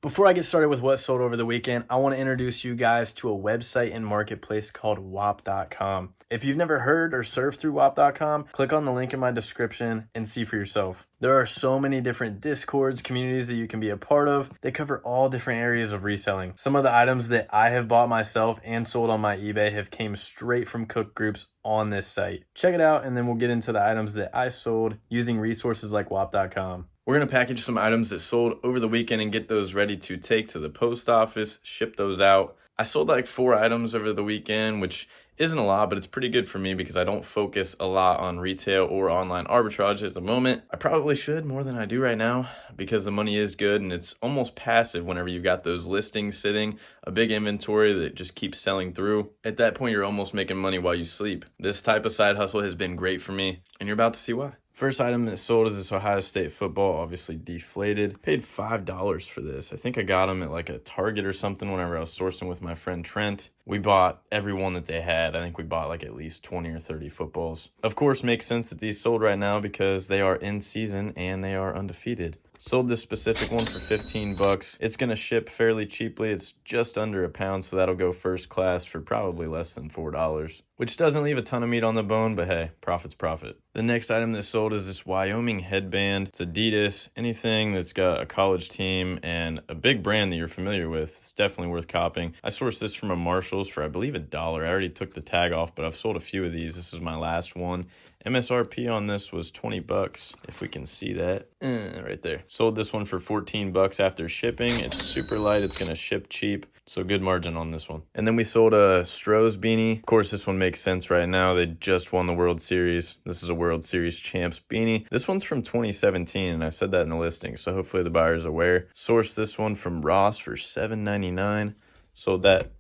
Before I get started with what sold over the weekend, I want to introduce you guys to a website and marketplace called Whop.com. If you've never heard or surfed through Whop.com, click on the link in my description and see for yourself. There are so many different Discords, communities that you can be a part of. They cover all different areas of reselling. Some of the items that I have bought myself and sold on my eBay have came straight from cook groups on this site. Check it out, and then we'll get into the items that I sold using resources like Whop.com. We're going to package some items that sold over the weekend and get those ready to take to the post office, ship those out. I sold like 4 items over the weekend, which isn't a lot, but it's pretty good for me because I don't focus a lot on retail or online arbitrage at the moment. I probably should more than I do right now because the money is good and it's almost passive whenever you've got those listings sitting, a big inventory that just keeps selling through. At that point, you're almost making money while you sleep. This type of side hustle has been great for me, and you're about to see why. First item that sold is this Ohio State football, obviously deflated. Paid $5 for this. I think I got them at like a Target or something whenever I was sourcing with my friend Trent. We bought every one that they had. I think we bought like at least 20 or 30 footballs. Of course, makes sense that these sold right now because they are in season and they are undefeated. Sold this specific one for 15 bucks. It's gonna ship fairly cheaply. It's just under a pound, so that'll go first class for probably less than $4, which doesn't leave a ton of meat on the bone, but hey, profit's profit. The next item that sold is this Wyoming headband. It's Adidas. Anything that's got a college team and a big brand that you're familiar with, it's definitely worth copying. I sourced this from a Marshall's for I believe $1. I already took the tag off, but I've sold a few of these. This is my last one. MSRP on this was 20 bucks, if we can see that. Right there. Sold this one for 14 bucks after shipping. It's super light. It's going to ship cheap, so good margin on this one. And then we sold a Stroh's beanie. Of course, this one makes sense right now. They just won the World Series. This is a World Series champs beanie. This one's from 2017, and I said that in the listing, so hopefully the buyer's aware. Sourced this one from Ross for $7.99. Sold that.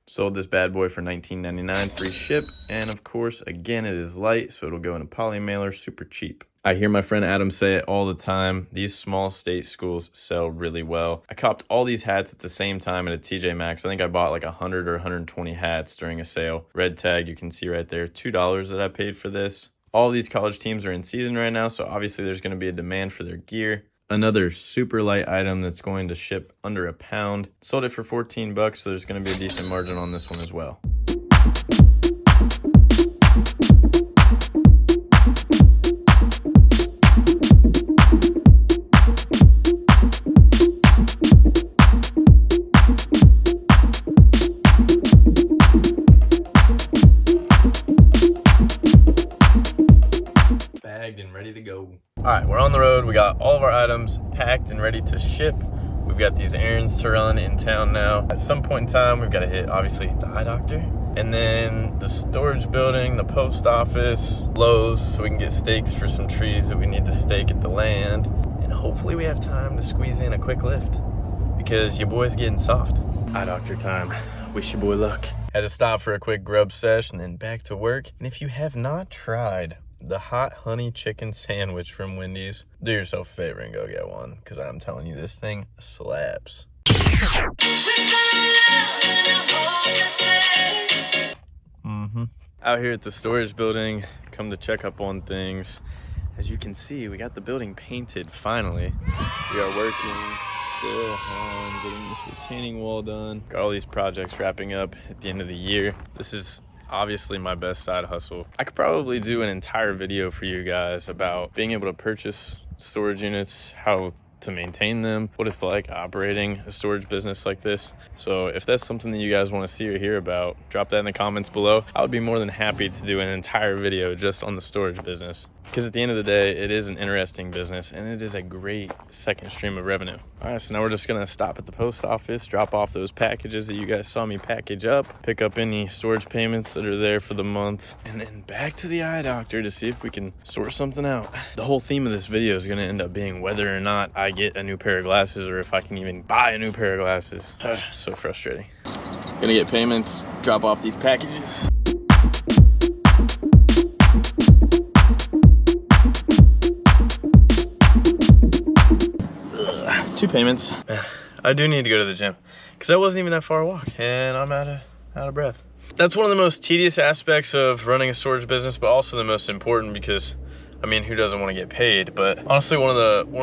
Sold this bad boy for $19.99, free ship, and of course, again, it is light, so it'll go in a poly mailer, super cheap. I hear my friend Adam say it all the time, these small state schools sell really well. I copped all these hats at the same time at a TJ Maxx. I think I bought like 100 or 120 hats during a sale. Red tag, you can see right there, $2 that I paid for this. All these college teams are in season right now, so obviously there's going to be a demand for their gear. Another super light item that's going to ship under a pound. Sold it for 14 bucks, so there's going to be a decent margin on this one as well. Bagged and ready to go. All right, we're on the road. We got all of our items packed and ready to ship. We've got these errands to run in town now. At some point in time, we've got to hit, obviously, the eye doctor, and then the storage building, the post office, Lowe's, so we can get stakes for some trees that we need to stake at the land. And hopefully we have time to squeeze in a quick lift because your boy's getting soft. Eye doctor time. Wish your boy luck. Had to stop for a quick grub sesh and then back to work. And if you have not tried the hot honey chicken sandwich from Wendy's, do yourself a favor and go get one, because I'm telling you, this thing slaps. Out here at the storage building, come to check up on things. As you can see, we got the building painted finally. We are working still on getting this retaining wall done. Got all these projects wrapping up at the end of the year. This is obviously my best side hustle. I could probably do an entire video for you guys about being able to purchase storage units, how to maintain them, what it's like operating a storage business like this. So if that's something that you guys want to see or hear about, drop that in the comments below. I would be more than happy to do an entire video just on the storage business, because at the end of the day, it is an interesting business and it is a great second stream of revenue. All right, so now we're just gonna stop at the post office, drop off those packages that you guys saw me package up, pick up any storage payments that are there for the month, and then back to the eye doctor to see if we can sort something out. The whole theme of this video is gonna end up being whether or not I get a new pair of glasses or if I can even buy a new pair of glasses. So frustrating. Gonna get payments, drop off these packages. Two payments. I do need to go to the gym because that wasn't even that far a walk and I'm out of breath. That's one of the most tedious aspects of running a storage business, but also the most important, because I mean, who doesn't want to get paid? But honestly, one of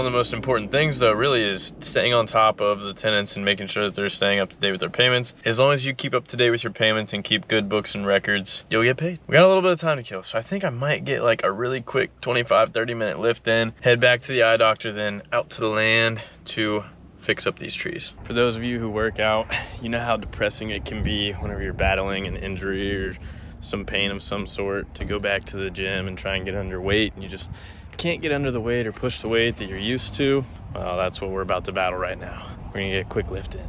the most important things though really is staying on top of the tenants and making sure that they're staying up to date with their payments. As long as you keep up to date with your payments and keep good books and records, you'll get paid. We got a little bit of time to kill, so I think I might get like a really quick 25-30 minute lift in, head back to the eye doctor, then out to the land to fix up these trees. For those of you who work out, you know how depressing it can be whenever you're battling an injury or some pain of some sort to go back to the gym and try and get under weight, and you just can't get under the weight or push the weight that you're used to. Well, that's what we're about to battle right now. We're gonna get a quick lift in.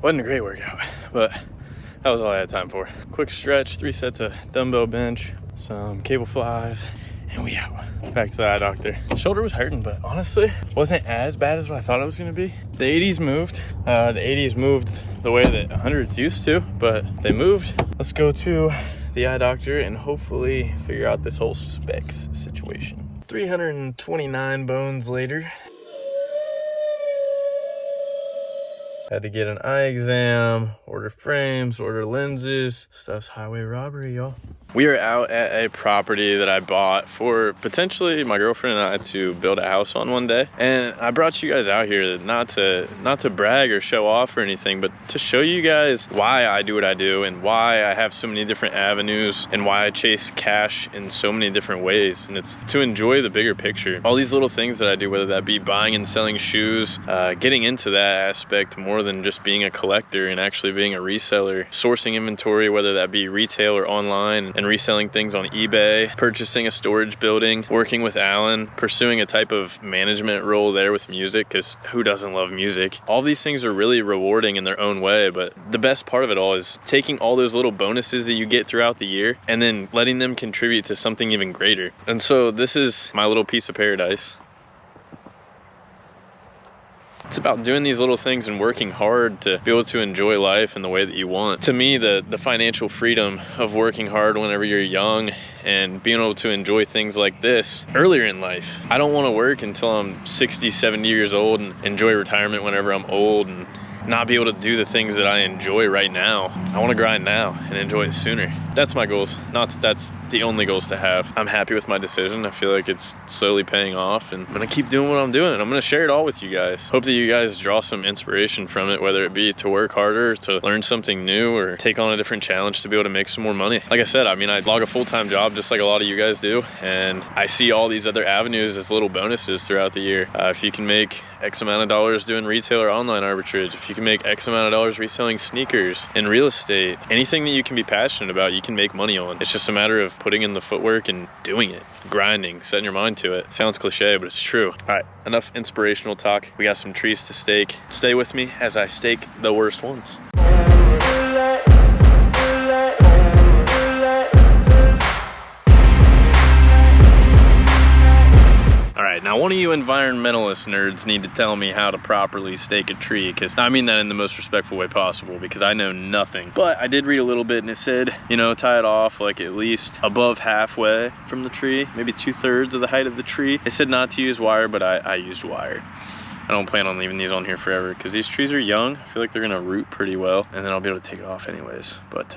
Wasn't a great workout, but that was all I had time for. Quick stretch, 3 sets of dumbbell bench, some cable flies, and we out. Back to the eye doctor. Shoulder was hurting, but honestly, wasn't as bad as what I thought it was gonna be. The 80s moved. The 80s moved the way that 100s used to, but they moved. Let's go to the eye doctor and hopefully figure out this whole specs situation. 329 bones later. Had to get an eye exam, order frames, order lenses. Stuff's highway robbery, y'all. We are out at a property that I bought for potentially my girlfriend and I to build a house on one day. And I brought you guys out here not to brag or show off or anything, but to show you guys why I do what I do and why I have so many different avenues and why I chase cash in so many different ways. And it's to enjoy the bigger picture. All these little things that I do, whether that be buying and selling shoes, getting into that aspect more than just being a collector and actually being a reseller, sourcing inventory, whether that be retail or online, and reselling things on eBay, purchasing a storage building, working with Alan, pursuing a type of management role there with music, because who doesn't love music? All these things are really rewarding in their own way, but the best part of it all is taking all those little bonuses that you get throughout the year and then letting them contribute to something even greater. And so this is my little piece of paradise. It's about doing these little things and working hard to be able to enjoy life in the way that you want. To me, the financial freedom of working hard whenever you're young and being able to enjoy things like this earlier in life. I don't want to work until I'm 60, 70 years old and enjoy retirement whenever I'm old and not be able to do the things that I enjoy right now. I want to grind now and enjoy it sooner. That's my goals. Not that that's the only goals to have. I'm happy with my decision. I feel like it's slowly paying off, and I'm gonna keep doing what I'm doing, and I'm gonna share it all with you guys. Hope that you guys draw some inspiration from it, whether it be to work harder, to learn something new, or take on a different challenge to be able to make some more money. Like I said, I mean, I log a full-time job just like a lot of you guys do, and I see all these other avenues as little bonuses throughout the year. If you can make X amount of dollars doing retail or online arbitrage, if you can make X amount of dollars reselling sneakers and real estate, anything that you can be passionate about, you can make money on. It's just a matter of putting in the footwork and doing it, grinding, setting your mind to it. Sounds cliche, but it's true. All right, enough inspirational talk. We got some trees to stake. Stay with me as I stake the worst ones. Now, one of you environmentalist nerds need to tell me how to properly stake a tree, because I mean that in the most respectful way possible, because I know nothing. But I did read a little bit, and it said, you know, tie it off like at least above halfway from the tree, maybe 2/3 of the height of the tree. It said not to use wire, but I used wire. I don't plan on leaving these on here forever, because these trees are young. I feel like they're gonna root pretty well, and then I'll be able to take it off anyways. But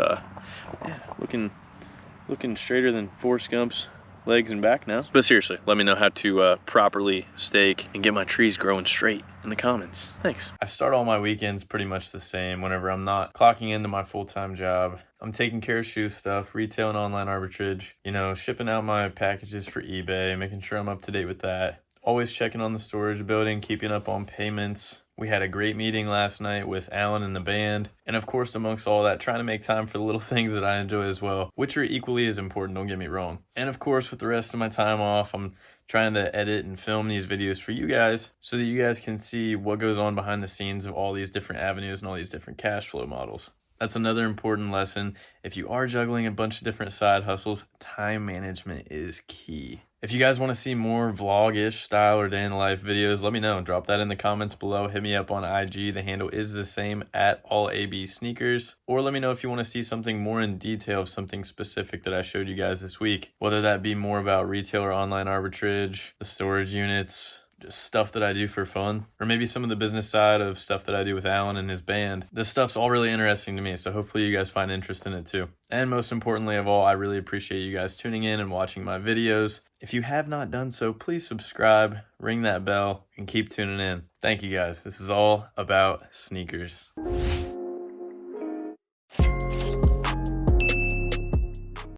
yeah, looking straighter than Forrest Gump's legs and back now. But seriously, let me know how to properly stake and get my trees growing straight in the comments. Thanks. I start all my weekends pretty much the same. Whenever I'm not clocking into my full-time job, I'm taking care of shoe stuff, retail and online arbitrage, you know, shipping out my packages for eBay, making sure I'm up to date with that. Always checking on the storage building, keeping up on payments. We had a great meeting last night with Alan and the band. And of course, amongst all that, trying to make time for the little things that I enjoy as well, which are equally as important, don't get me wrong. And of course, with the rest of my time off, I'm trying to edit and film these videos for you guys so that you guys can see what goes on behind the scenes of all these different avenues and all these different cash flow models. That's another important lesson. If you are juggling a bunch of different side hustles, time management is key. If you guys want to see more vlog-ish style or day in the life videos, let me know. Drop that in the comments below. Hit me up on IG. The handle is the same, at AllABSneakers. Or let me know if you want to see something more in detail of something specific that I showed you guys this week. Whether that be more about retail or online arbitrage, the storage units, just stuff that I do for fun, or maybe some of the business side of stuff that I do with Alan and his band. This stuff's all really interesting to me, so hopefully you guys find interest in it too. And most importantly of all, I really appreciate you guys tuning in and watching my videos. If you have not done so, please subscribe, ring that bell, and keep tuning in. Thank you guys. This is all about sneakers.